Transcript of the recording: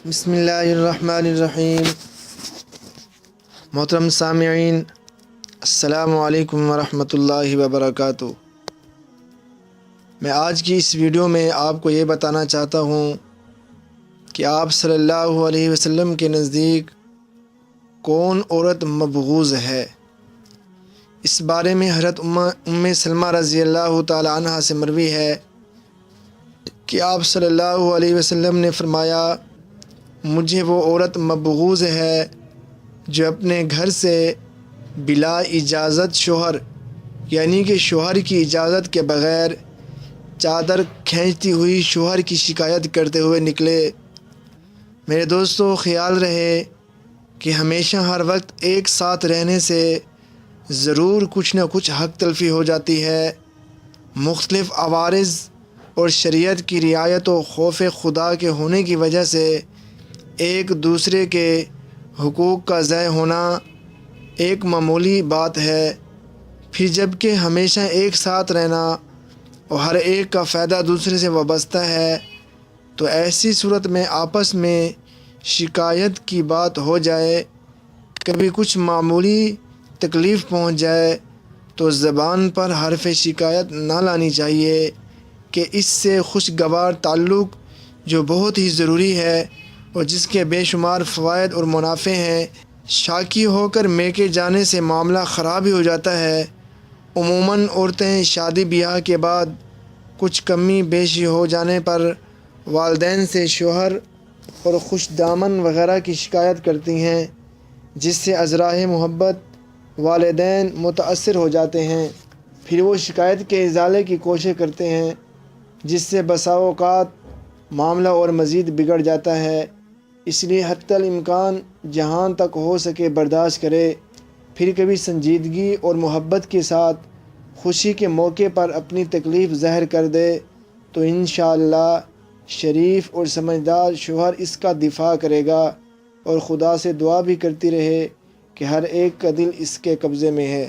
بسم اللہ الرحمن الرحیم۔ محترم سامعین، السلام علیکم ورحمۃ اللہ وبرکاتہ۔ میں آج کی اس ویڈیو میں آپ کو یہ بتانا چاہتا ہوں کہ آپ صلی اللہ علیہ وسلم کے نزدیک کون عورت مبغوض ہے۔ اس بارے میں حضرت ام سلمہ رضی اللہ تعالی عنہ سے مروی ہے کہ آپ صلی اللہ علیہ وسلم نے فرمایا، مجھے وہ عورت مبغوض ہے جو اپنے گھر سے بلا اجازت شوہر یعنی کہ شوہر کی اجازت کے بغیر چادر کھینچتی ہوئی شوہر کی شکایت کرتے ہوئے نکلے۔ میرے دوستو، خیال رہے کہ ہمیشہ ہر وقت ایک ساتھ رہنے سے ضرور کچھ نہ کچھ حق تلفی ہو جاتی ہے۔ مختلف عوارض اور شریعت کی رعایت و خوف خدا کے ہونے کی وجہ سے ایک دوسرے کے حقوق کا ضائع ہونا ایک معمولی بات ہے۔ پھر جب کہ ہمیشہ ایک ساتھ رہنا اور ہر ایک کا فائدہ دوسرے سے وابستہ ہے، تو ایسی صورت میں آپس میں شکایت کی بات ہو جائے، کبھی کچھ معمولی تکلیف پہنچ جائے تو زبان پر حرف شکایت نہ لانی چاہیے کہ اس سے خوشگوار تعلق جو بہت ہی ضروری ہے اور جس کے بے شمار فوائد اور منافع ہیں، شاکی ہو کر میکے جانے سے معاملہ خراب ہی ہو جاتا ہے۔ عموماً عورتیں شادی بیاہ کے بعد کچھ کمی بیشی ہو جانے پر والدین سے شوہر اور خوش دامن وغیرہ کی شکایت کرتی ہیں، جس سے ازراہ محبت والدین متاثر ہو جاتے ہیں۔ پھر وہ شکایت کے ازالے کی کوشش کرتے ہیں، جس سے بسا اوقات معاملہ اور مزید بگڑ جاتا ہے۔ اس لیے حتی الامکان جہاں تک ہو سکے برداشت کرے، پھر کبھی سنجیدگی اور محبت کے ساتھ خوشی کے موقع پر اپنی تکلیف ظاہر کر دے تو انشاءاللہ شریف اور سمجھدار شوہر اس کا دفاع کرے گا اور خدا سے دعا بھی کرتی رہے کہ ہر ایک کا دل اس کے قبضے میں ہے۔